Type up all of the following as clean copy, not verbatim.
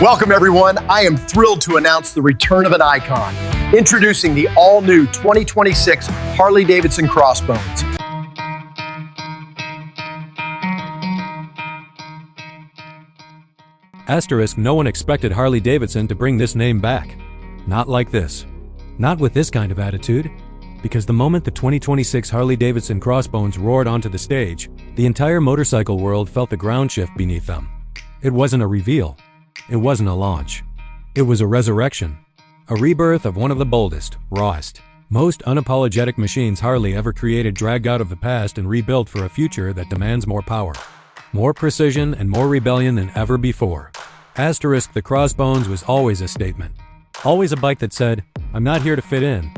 Welcome, everyone. I am thrilled to announce the return of an icon. Introducing the all-new 2026 Harley-Davidson Crossbones. Asterisk, no one expected Harley-Davidson to bring this name back. Not like this. Not with this kind of attitude. Because the moment the 2026 Harley-Davidson Crossbones roared onto the stage, the entire motorcycle world felt the ground shift beneath them. It wasn't a reveal. It wasn't a launch. It was a resurrection. A rebirth of one of the boldest, rawest, most unapologetic machines Harley ever created, dragged out of the past and rebuilt for a future that demands more power, more precision, and more rebellion than ever before. Asterisk, the Crossbones was always a statement. Always a bike that said, "I'm not here to fit in.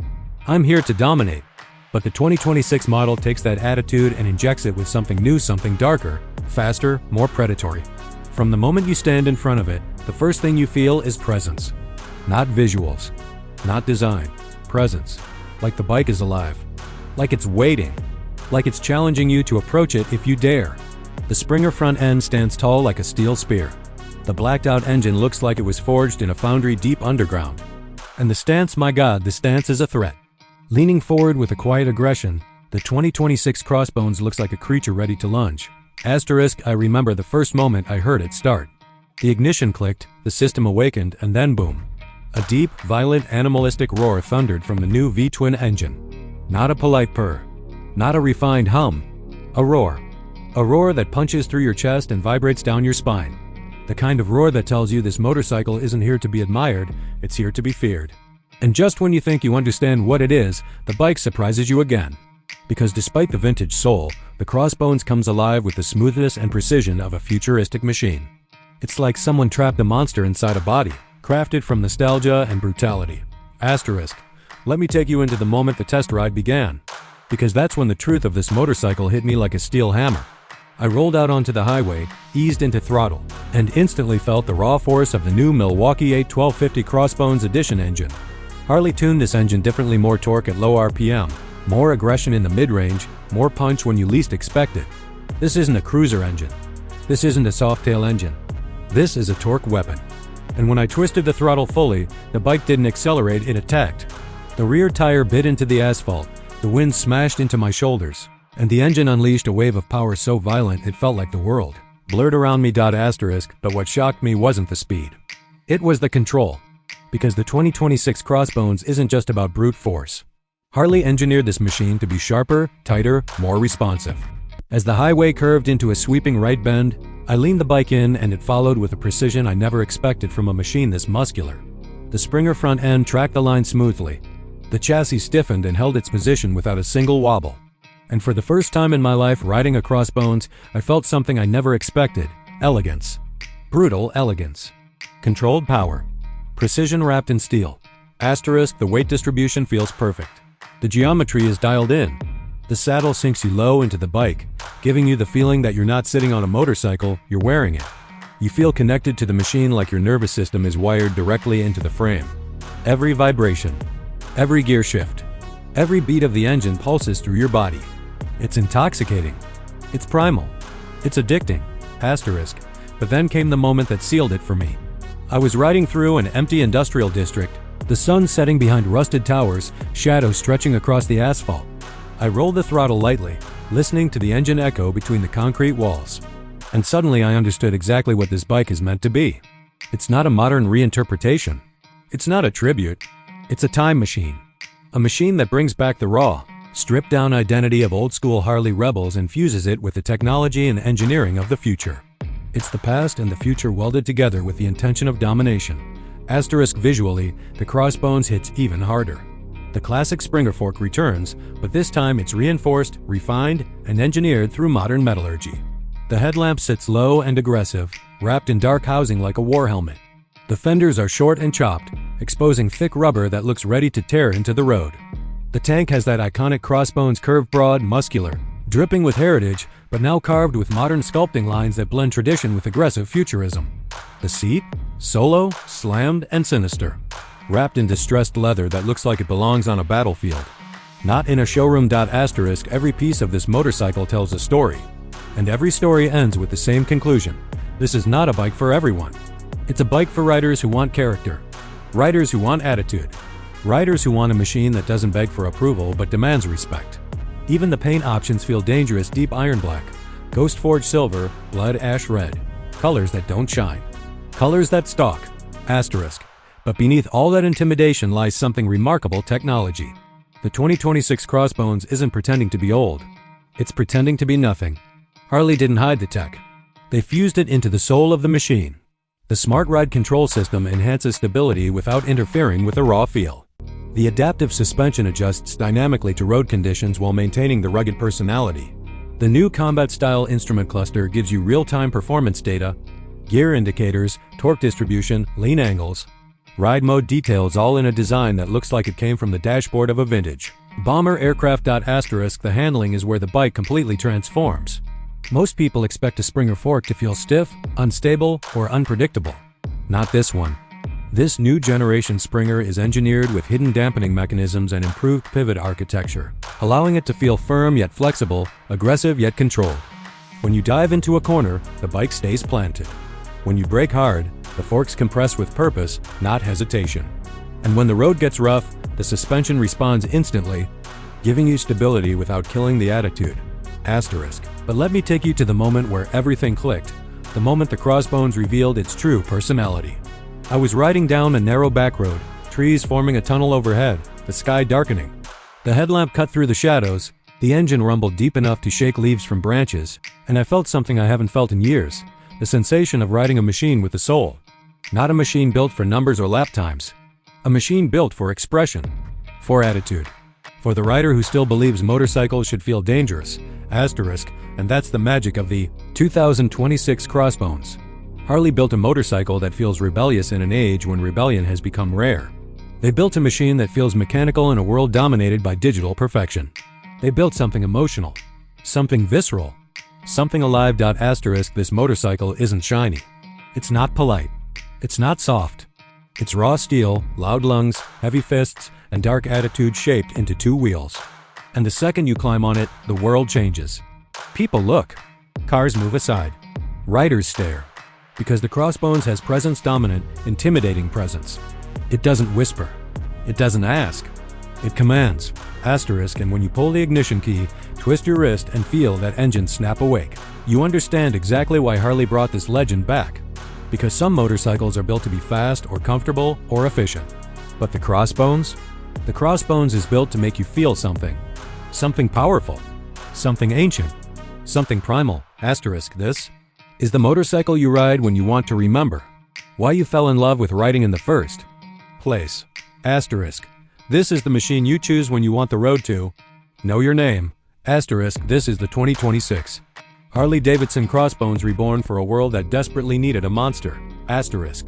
I'm here to dominate." But the 2026 model takes that attitude and injects it with something new, something darker, faster, more predatory. From the moment you stand in front of it, the first thing you feel is presence. Not visuals, not design, presence. Like the bike is alive. Like it's waiting. Like it's challenging you to approach it if you dare. The Springer front end stands tall like a steel spear. The blacked-out engine looks like it was forged in a foundry deep underground. And the stance, my God, the stance is a threat. Leaning forward with a quiet aggression, the 2026 Crossbones looks like a creature ready to lunge. Asterisk, I remember the first moment I heard it start. The ignition clicked, the system awakened, and then boom. A deep, violent, animalistic roar thundered from the new V-twin engine. Not a polite purr. Not a refined hum. A roar. A roar that punches through your chest and vibrates down your spine. The kind of roar that tells you this motorcycle isn't here to be admired, it's here to be feared. And just when you think you understand what it is, the bike surprises you again. Because despite the vintage soul, the Crossbones comes alive with the smoothness and precision of a futuristic machine. It's like someone trapped a monster inside a body, crafted from nostalgia and brutality. Asterisk, let me take you into the moment the test ride began. Because that's when the truth of this motorcycle hit me like a steel hammer. I rolled out onto the highway, eased into throttle, and instantly felt the raw force of the new Milwaukee-Eight 1250 Crossbones Edition engine. Harley tuned this engine differently, more torque at low RPM, more aggression in the mid-range, more punch when you least expect it. This isn't a cruiser engine. This isn't a soft-tail engine. This is a torque weapon. And when I twisted the throttle fully, the bike didn't accelerate, it attacked. The rear tire bit into the asphalt, the wind smashed into my shoulders, and the engine unleashed a wave of power so violent it felt like the world blurred around me. Asterisk, but what shocked me wasn't the speed. It was the control. Because the 2026 Crossbones isn't just about brute force. Harley engineered this machine to be sharper, tighter, more responsive. As the highway curved into a sweeping right bend, I leaned the bike in and it followed with a precision I never expected from a machine this muscular. The Springer front end tracked the line smoothly. The chassis stiffened and held its position without a single wobble. And for the first time in my life riding a Crossbones, I felt something I never expected: elegance. Brutal elegance. Controlled power. Precision wrapped in steel. Asterisk, the weight distribution feels perfect. The geometry is dialed in. The saddle sinks you low into the bike, giving you the feeling that you're not sitting on a motorcycle, you're wearing it. You feel connected to the machine like your nervous system is wired directly into the frame. Every vibration, every gear shift, every beat of the engine pulses through your body. It's intoxicating. It's primal. It's addicting. Asterisk, but then came the moment that sealed it for me. I was riding through an empty industrial district, the sun setting behind rusted towers, shadows stretching across the asphalt. I rolled the throttle lightly, listening to the engine echo between the concrete walls. And suddenly I understood exactly what this bike is meant to be. It's not a modern reinterpretation. It's not a tribute. It's a time machine. A machine that brings back the raw, stripped-down identity of old-school Harley rebels and fuses it with the technology and engineering of the future. It's the past and the future welded together with the intention of domination. Asterisk, visually, the Crossbones hits even harder. The classic Springer fork returns, but this time it's reinforced, refined, and engineered through modern metallurgy. The headlamp sits low and aggressive, wrapped in dark housing like a war helmet. The fenders are short and chopped, exposing thick rubber that looks ready to tear into the road. The tank has that iconic Crossbones curve, broad, muscular, dripping with heritage, but now carved with modern sculpting lines that blend tradition with aggressive futurism. The seat? Solo, slammed, and sinister. Wrapped in distressed leather that looks like it belongs on a battlefield. Not in a showroom. Asterisk, every piece of this motorcycle tells a story. And every story ends with the same conclusion: this is not a bike for everyone. It's a bike for riders who want character, riders who want attitude, riders who want a machine that doesn't beg for approval but demands respect. Even the paint options feel dangerous: deep iron black, ghost forged silver, blood ash red. Colors that don't shine. Colors that stalk. Asterisk. But beneath all that intimidation lies something remarkable: technology. The 2026 Crossbones isn't pretending to be old. It's pretending to be nothing. Harley didn't hide the tech. They fused it into the soul of the machine. The Smart Ride control system enhances stability without interfering with the raw feel. The adaptive suspension adjusts dynamically to road conditions while maintaining the rugged personality. The new combat-style instrument cluster gives you real-time performance data, gear indicators, torque distribution, lean angles, ride mode details, all in a design that looks like it came from the dashboard of a vintage bomber aircraft. Asterisk. The handling is where the bike completely transforms. Most people expect a spring or fork to feel stiff, unstable, or unpredictable. Not this one. This new generation Springer is engineered with hidden dampening mechanisms and improved pivot architecture, allowing it to feel firm yet flexible, aggressive yet controlled. When you dive into a corner, the bike stays planted. When you brake hard, the forks compress with purpose, not hesitation. And when the road gets rough, the suspension responds instantly, giving you stability without killing the attitude. Asterisk. But let me take you to the moment where everything clicked, the moment the Crossbones revealed its true personality. I was riding down a narrow back road, trees forming a tunnel overhead, the sky darkening. The headlamp cut through the shadows, the engine rumbled deep enough to shake leaves from branches, and I felt something I haven't felt in years, the sensation of riding a machine with a soul. Not a machine built for numbers or lap times. A machine built for expression, for attitude. For the rider who still believes motorcycles should feel dangerous. Asterisk. And that's the magic of the 2026 Crossbones. Harley built a motorcycle that feels rebellious in an age when rebellion has become rare. They built a machine that feels mechanical in a world dominated by digital perfection. They built something emotional, something visceral, something alive. Asterisk. This motorcycle isn't shiny. It's not polite. It's not soft. It's raw steel, loud lungs, heavy fists, and dark attitude shaped into two wheels. And the second you climb on it, the world changes. People look. Cars move aside. Riders stare. Because the Crossbones has presence-dominant, intimidating presence. It doesn't whisper. It doesn't ask. It commands. Asterisk. And when you pull the ignition key, twist your wrist and feel that engine snap awake, you understand exactly why Harley brought this legend back. Because some motorcycles are built to be fast or comfortable or efficient. But the Crossbones? The Crossbones is built to make you feel something. Something powerful. Something ancient. Something primal. Asterisk. This is the motorcycle you ride when you want to remember why you fell in love with riding in the first place. Asterisk. This is the machine you choose when you want the road to know your name. Asterisk. This is the 2026 Harley-Davidson Crossbones, reborn for a world that desperately needed a monster. Asterisk.